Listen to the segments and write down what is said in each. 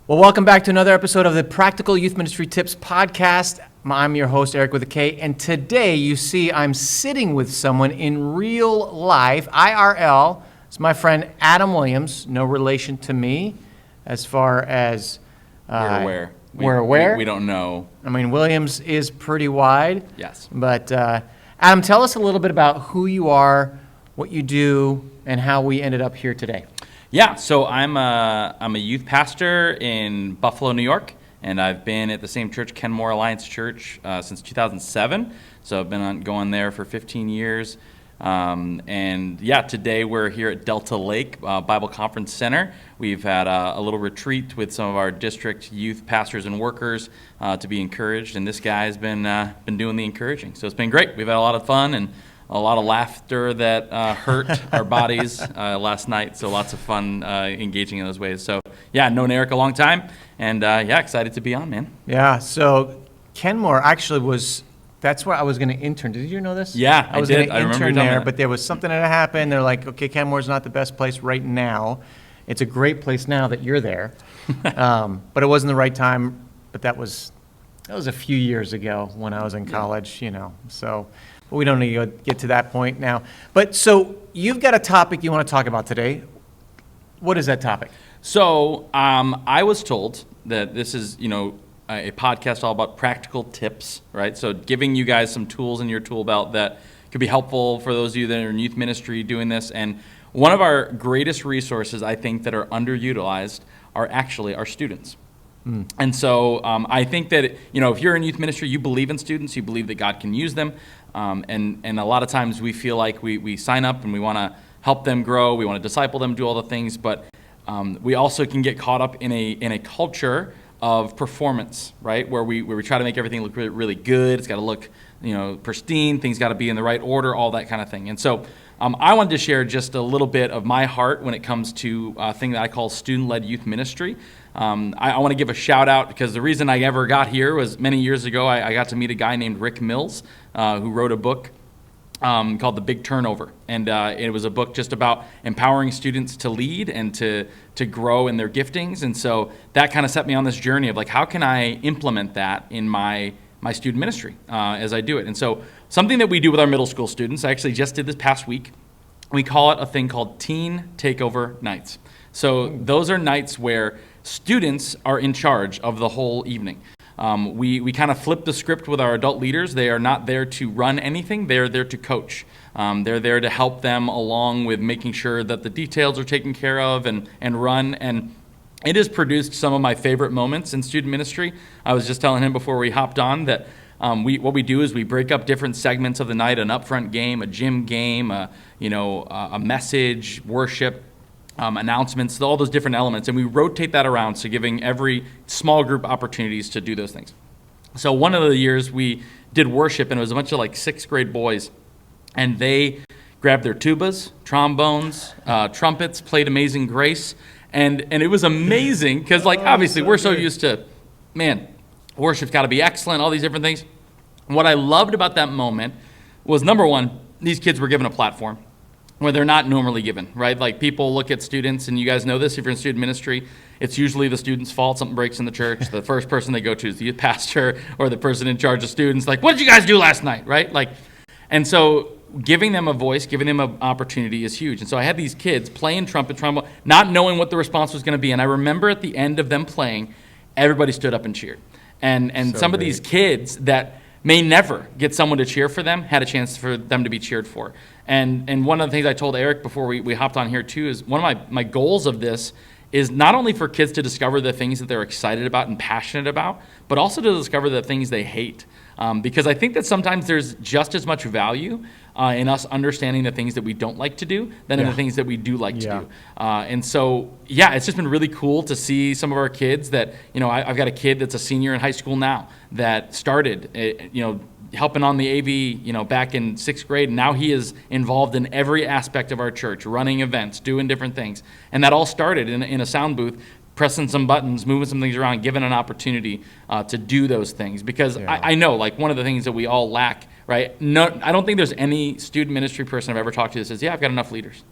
Well, welcome back to another episode of the Practical Youth Ministry Tips podcast. I'm your host, Eric with a K, and today you see I'm sitting with someone in real life, IRL. It's my friend Adam Williams, no relation to me as far as... We're aware. We're aware? We don't know. I mean, Williams is pretty wide. Yes. But Adam, tell us a little bit about who you are, what you do, and how we ended up here today. Yeah, so I'm a youth pastor in Buffalo, New York, and I've been at the same church, Kenmore Alliance Church, since 2007. So I've been going there for 15 years. And yeah, today we're here at Delta Lake Bible Conference Center. We've had a little retreat with some of our district youth pastors and workers to be encouraged, and this guy's been doing the encouraging. So it's been great. We've had a lot of fun and a lot of laughter that hurt our bodies last night, so lots of fun engaging in those ways. So yeah, known Eric a long time, and yeah, excited to be on, man. Yeah, so Kenmore actually that's where I was going to intern. Did you know this? Yeah, I was going to I remember intern you there, that. but there was something that happened. They're like, okay, Kenmore's not the best place right now. It's a great place now that you're there, but it wasn't the right time. But that was a few years ago when I was in college, so... But we don't need to get to that point now. But so you've got a topic you want to talk about today. What is that topic? So I was told that this is, a podcast all about practical tips, right? So giving you guys some tools in your tool belt that could be helpful for those of you that are in youth ministry doing this. And one of our greatest resources, I think, that are underutilized are actually our students. And so I think that, if you're in youth ministry, you believe in students, you believe that God can use them. And a lot of times we feel like we sign up and we want to help them grow, we want to disciple them, do all the things, but we also can get caught up in a culture of performance, right? Where we try to make everything look really, really good. It's got to look, pristine. Things got to be in the right order, all that kind of thing. And so I wanted to share just a little bit of my heart when it comes to a thing that I call student-led youth ministry. I want to give a shout out because the reason I ever got here was many years ago. I got to meet a guy named Rick Mills who wrote a book called The Big Turnover. And it was a book just about empowering students to lead and to grow in their giftings. And so that kind of set me on this journey of like, how can I implement that in my student ministry as I do it? And so something that we do with our middle school students, I actually just did this past week, we call it a thing called Teen Takeover Nights. So those are nights where students are in charge of the whole evening. We kind of flip the script with our adult leaders. They are not there to run anything. They're there to coach. They're there to help them along with making sure that the details are taken care of and run. And it has produced some of my favorite moments in student ministry. I was just telling him before we hopped on that what we do is we break up different segments of the night, an upfront game, a gym game, a message, worship, announcements, all those different elements, and we rotate that around, so giving every small group opportunities to do those things. So one of the years we did worship, and it was a bunch of like 6th grade boys, and they grabbed their tubas, trombones, trumpets, played Amazing Grace, and it was amazing because obviously we're so used to, worship's got to be excellent, all these different things. What I loved about that moment was, number one, these kids were given a platform where they're not normally given, right? Like people look at students, and you guys know this, if you're in student ministry, it's usually the student's fault, something breaks in the church. The first person they go to is the youth pastor or the person in charge of students, like, what did you guys do last night, right? And so giving them a voice, giving them an opportunity is huge. And so I had these kids playing trumpet, trombone, not knowing what the response was going to be. And I remember at the end of them playing, everybody stood up and cheered. And so some of these kids that may never get someone to cheer for them had a chance for them to be cheered for. And one of the things I told Eric before we hopped on here too is one of my goals of this is not only for kids to discover the things that they're excited about and passionate about, but also to discover the things they hate. Because I think that sometimes there's just as much value in us understanding the things that we don't like to do than in the things that we do like to do. And so, it's just been really cool to see some of our kids that, I've got a kid that's a senior in high school now that started, helping on the AV, back in 6th grade. And now he is involved in every aspect of our church, running events, doing different things. And that all started in a sound booth, pressing some buttons, moving some things around, given an opportunity to do those things. Because I know, one of the things that we all lack, right? No, I don't think there's any student ministry person I've ever talked to that says, I've got enough leaders.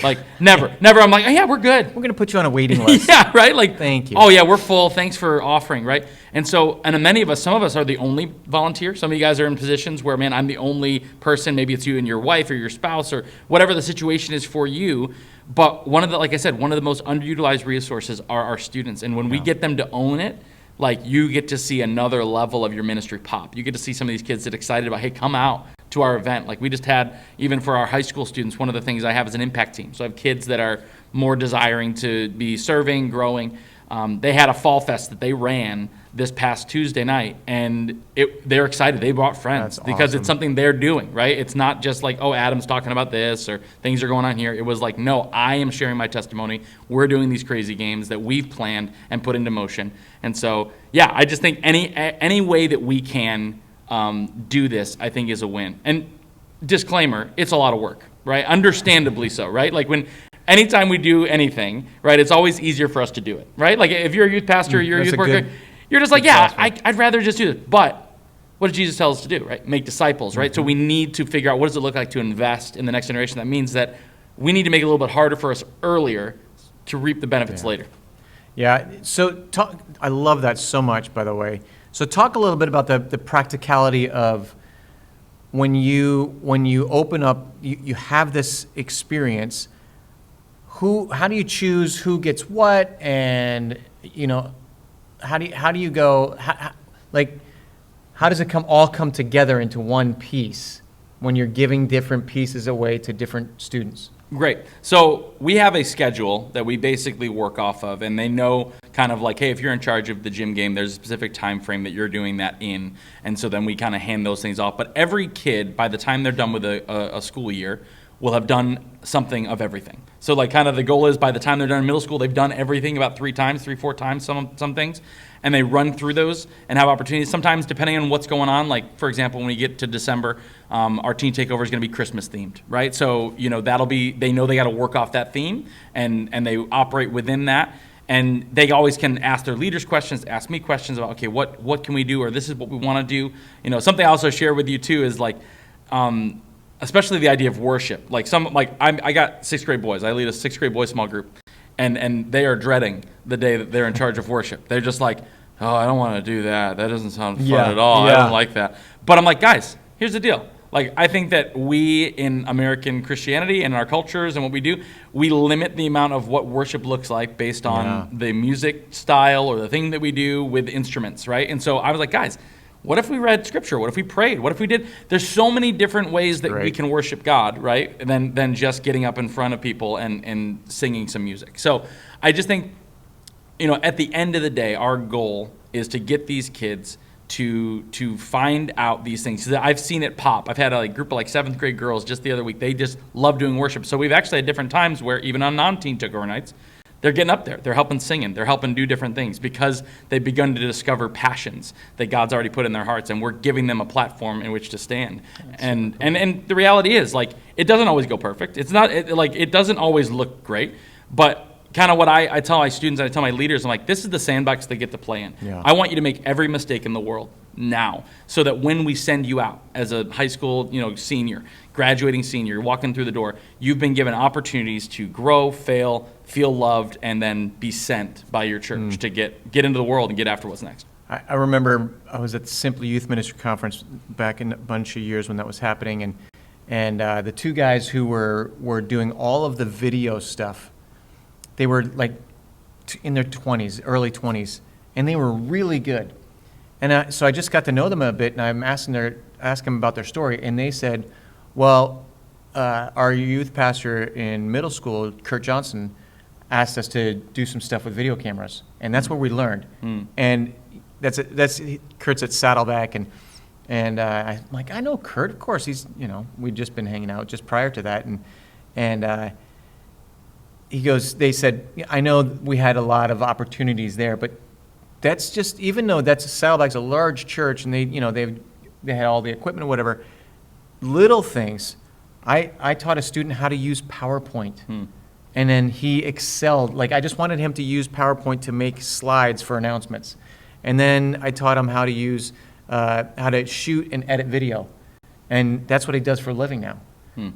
Like, never. I'm like, oh, yeah, we're good. We're going to put you on a waiting list. Yeah, right? Like, Thank you. Oh, yeah, we're full. Thanks for offering, right? And so, and many of us, some of us are the only volunteer. Some of you guys are in positions where, man, I'm the only person. Maybe it's you and your wife or your spouse or whatever the situation is for you. But like I said, one of the most underutilized resources are our students. And when we get them to own it, like, you get to see another level of your ministry pop. You get to see some of these kids that are excited about, hey, come out to our event. Like, we just had, even for our high school students, one of the things I have is an impact team. So I have kids that are more desiring to be serving, growing. They had a fall fest that they ran this past Tuesday night, and they're excited. They brought friends. That's because awesome. it's something they're doing, right? It's not just like, oh, Adam's talking about this or things are going on here. It was like, no, I am sharing my testimony. We're doing these crazy games that we've planned and put into motion. And so, yeah, I just think any way that we can do this, I think, is a win. And disclaimer, it's a lot of work, right? Understandably so, right? Like, anytime we do anything, right, it's always easier for us to do it, right? Like, if you're a youth pastor, you're a That's youth a worker, good- you're just like, good yeah, crossword. I'd rather just do this. But what did Jesus tell us to do, right? Make disciples, right? So we need to figure out, what does it look like to invest in the next generation? That means that we need to make it a little bit harder for us earlier to reap the benefits later. Yeah, so I love that so much, by the way. So talk a little bit about the practicality of when you open up, you have this experience. How do you choose who gets what, and how do you go? How does it all come together into one piece when you're giving different pieces away to different students? Great. So we have a schedule that we basically work off of, and they know kind of like, hey, if you're in charge of the gym game, there's a specific time frame that you're doing that in, and so then we kind of hand those things off. But every kid, by the time they're done with a school year, will have done something of everything. So like kind of the goal is by the time they're done in middle school, they've done everything about 4 times, some things, and they run through those and have opportunities. Sometimes depending on what's going on, like for example, when we get to December, our teen takeover is going to be Christmas themed, right? So they know they got to work off that theme, and they operate within that. And they always can ask their leaders questions, ask me questions about, okay, what can we do, or this is what we want to do. Something I also share with you too is like, especially the idea of worship. Like I got 6th grade boys. I lead a 6th grade boys small group, and they are dreading the day that they're in charge of worship. They're just like, oh, I don't want to do that. That doesn't sound fun at all. Yeah. I don't like that. But I'm like, guys, here's the deal. Like, I think that we in American Christianity and our cultures and what we do, we limit the amount of what worship looks like based on the music style or the thing that we do with instruments, right? And so I was like, guys, what if we read scripture? What if we prayed? What if we did? There's so many different ways that we can worship God, right? Than just getting up in front of people and singing some music. So I just think, at the end of the day, our goal is to get these kids to find out these things. So I've seen it pop. I've had a group of 7th grade girls just the other week. They just love doing worship. So we've actually had different times where even on non-teen takeover nights, they're getting up there. They're helping singing. They're helping do different things because they've begun to discover passions that God's already put in their hearts, and we're giving them a platform in which to stand. And the reality is, it doesn't always go perfect. It's not it doesn't always look great, but kind of what I tell my students, I tell my leaders, I'm like, this is the sandbox they get to play in. Yeah. I want you to make every mistake in the world now, so that when we send you out as a high school, senior, graduating senior, walking through the door, you've been given opportunities to grow, fail, feel loved, and then be sent by your church to get into the world and get after what's next. I remember I was at the Simply Youth Ministry Conference back in a bunch of years when that was happening, and the two guys who were doing all of the video stuff, they were in their 20s, early 20s, and they were really good. And so I just got to know them a bit, and I'm asking them about their story, and they said, well, our youth pastor in middle school, Kurt Johnson, asked us to do some stuff with video cameras, and that's where we learned. And that's Kurt's at Saddleback, and I'm like, I know Kurt, of course. He's we'd just been hanging out just prior to that, and he goes, they said, I know we had a lot of opportunities there, but that's just, even though Saddleback's a large church and they had all the equipment or whatever, little things. I taught a student how to use PowerPoint, and then he excelled. I just wanted him to use PowerPoint to make slides for announcements, and then I taught him how to use how to shoot and edit video, and that's what he does for a living now.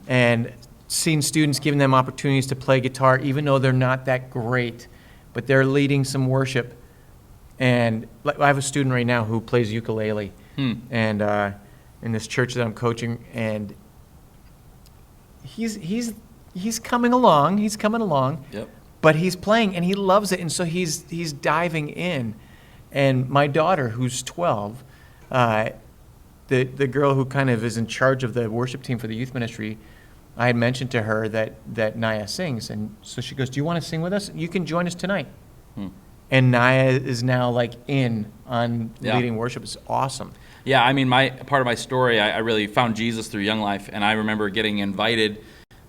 And seen students giving them opportunities to play guitar, even though they're not that great, but they're leading some worship. And I have a student right now who plays ukulele, and in this church that I'm coaching, and he's coming along. He's coming along. Yep. But he's playing and he loves it, and so he's diving in. And my daughter, who's 12, the girl who kind of is in charge of the worship team for the youth ministry, I had mentioned to her that Naya sings, and so she goes, "Do you want to sing with us? You can join us tonight." And Naya is now like in on leading worship. It's awesome. Yeah, I mean, part of my story, I really found Jesus through Young Life, and I remember getting invited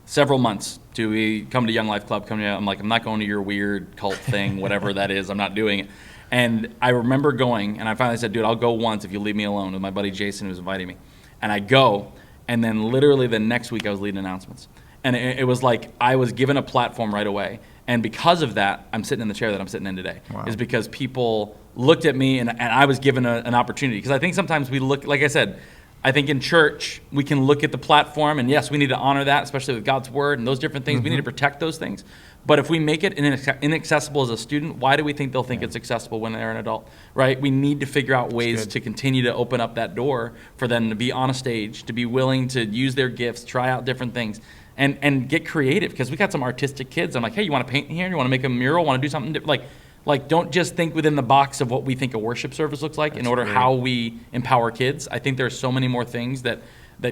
several months to come to Young Life Club. I'm like, I'm not going to your weird cult thing, whatever that is. I'm not doing it. And I remember going, and I finally said, dude, I'll go once if you leave me alone, with my buddy Jason, who was inviting me. And I go, and then literally the next week I was leading announcements. And it was like I was given a platform right away. And because of that, I'm sitting in the chair that I'm sitting in today. Wow. Is because people looked at me, and I was given an opportunity. Because I think sometimes we look, like I said, I think in church, we can look at the platform, and yes, we need to honor that, especially with God's word and those different things. We need to protect those things. But if we make it inaccessible as a student, why do we think they'll think it's accessible when they're an adult, right? We need to figure out ways to continue to open up that door for them to be on a stage, to be willing to use their gifts, try out different things, and get creative. Because we got some artistic kids. I'm like, hey, you want to paint here? You want to make a mural? Want to do something different? Like, don't just think within the box of what we think a worship service looks like. That's in order great. How we empower kids. I think there's so many more things that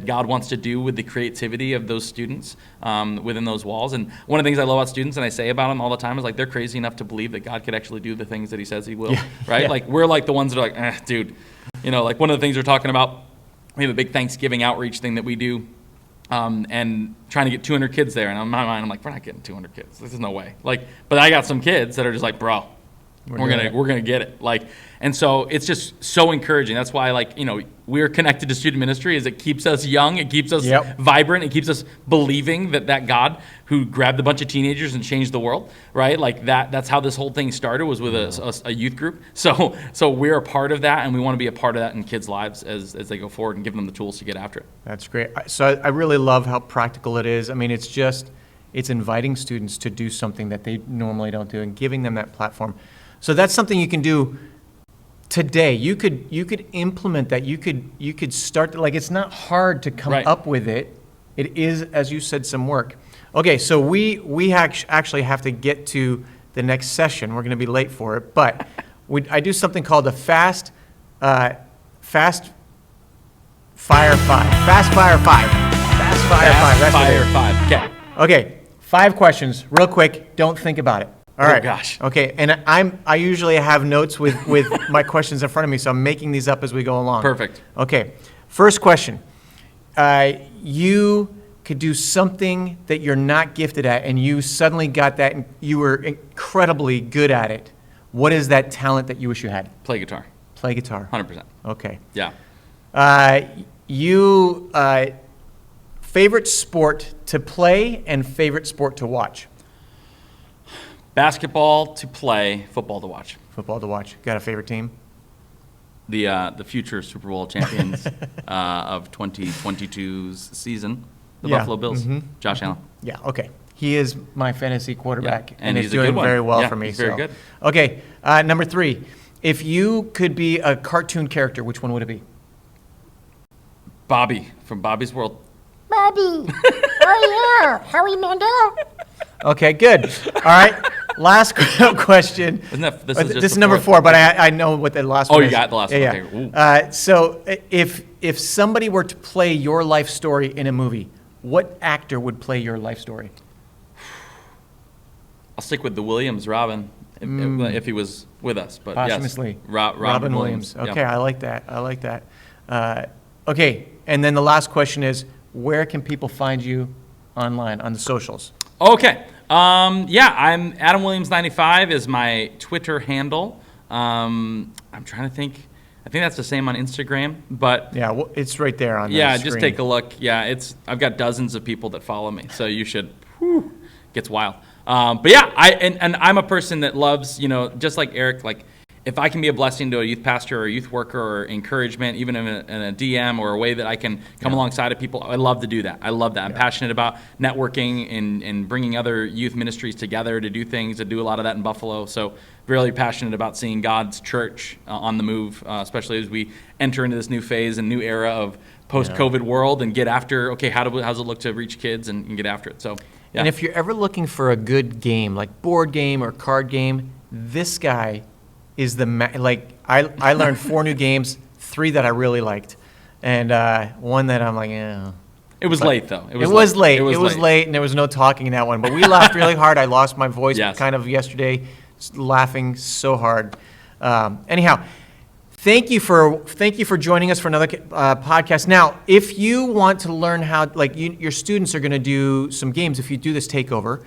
God wants to do with the creativity of those students within those walls. And one of the things I love about students, and I say about them all the time, is like they're crazy enough to believe that God could actually do the things that he says he will, right? Yeah. Like we're like the ones that are like, dude, like one of the things we're talking about, we have a big Thanksgiving outreach thing that we do, and trying to get 200 kids there. And in my mind, I'm like, we're not getting 200 kids. This is no way. But I got some kids that are just like, bro, we're gonna get it. And so it's just so encouraging. That's why, we're connected to student ministry. Is it keeps us young, it keeps us vibrant, it keeps us believing that God who grabbed a bunch of teenagers and changed the world, right? That's how this whole thing started, was with a youth group. So we're a part of that, and we want to be a part of that in kids' lives as they go forward and give them the tools to get after it. That's great. So I really love how practical it is. I mean, it's inviting students to do something that they normally don't do and giving them that platform. So that's something you can do today. You could implement that. You could start. It's not hard to come up with it. It is, as you said, some work. Okay, so we actually have to get to the next session. We're going to be late for it, but I do something called a fast fire 5. Fast fire 5. Fast fire 5. Okay. 5 questions, real quick. Don't think about it. All right. Oh gosh. Okay, and I usually have notes with my questions in front of me, so I'm making these up as we go along. Perfect. Okay. First question. You could do something that you're not gifted at, and you suddenly got that, and you were incredibly good at it. What is that talent that you wish you had? Play guitar. Play guitar. 100%. Okay. Yeah. Favorite sport to play and favorite sport to watch? Basketball to play, football to watch. Football to watch. Got a favorite team? The future Super Bowl champions of 2022's season, the Buffalo Bills. Josh Allen. Yeah, okay. He is my fantasy quarterback, and he's he's doing very well for me. He's very good. Okay, number 3. If you could be a cartoon character, which one would it be? Bobby from Bobby's World. Bobby. Oh, yeah. Howie Mandel. Okay, good. All right. Last question. This is number 4, but I know what the last one is. Oh, you got the last one. Yeah. Okay. So if somebody were to play your life story in a movie, what actor would play your life story? I'll stick with the Williams, Robin, if he was with us. But posthumously. Yes, Robin Williams. Okay, yeah. I like that. Okay, and then the last question is, where can people find you online, on the socials? Okay. I'm Adam Williams 95 is my Twitter handle. I'm trying to think. I think that's the same on Instagram, but yeah, well, it's right there on the screen. Just take a look. Yeah, I've got dozens of people that follow me, so you should. Gets wild. But yeah, I'm a person that loves, just like Eric, if I can be a blessing to a youth pastor or a youth worker or encouragement, even in a DM or a way that I can come alongside of people, I love to do that. I love that. I'm passionate about networking and bringing other youth ministries together to do things. I do a lot of that in Buffalo. So really passionate about seeing God's church on the move, especially as we enter into this new phase and new era of post-COVID world and get after, okay, how does it look to reach kids and get after it? So, yeah. And if you're ever looking for a good game, like board game or card game, this guy is I learned 4 new games, 3 that I really liked, and one that I'm like, yeah. It was late, though. It was late, and there was no talking in that one. But we laughed really hard. I lost my voice kind of yesterday, laughing so hard. Anyhow, thank you for joining us for another podcast. Now, if you want to learn how, your students are going to do some games if you do this takeover.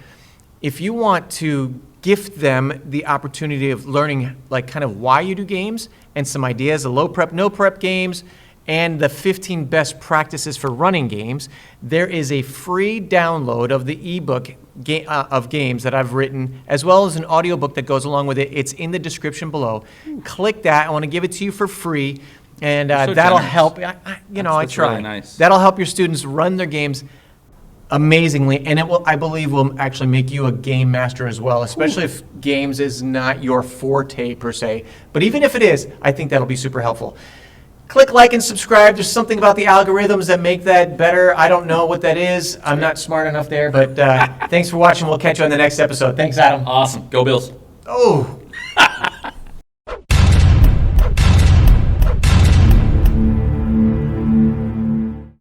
If you want to gift them the opportunity of learning, kind of why you do games and some ideas, the low prep, no prep games, and the 15 best practices for running games, there is a free download of the ebook of games that I've written, as well as an audiobook that goes along with it. It's in the description below. Click that. I want to give it to you for free, and so that'll generous. help. I try. Really nice. That'll help your students run their games amazingly, and I believe will actually make you a game master as well, especially if games is not your forte per se. But even if it is, I think that'll be super helpful. Click like and subscribe. There's something about the algorithms that make that better. I don't know what that is. I'm not smart enough there, but thanks for watching. We'll catch you on the next episode. Thanks, Adam. Awesome. Go Bills. Oh.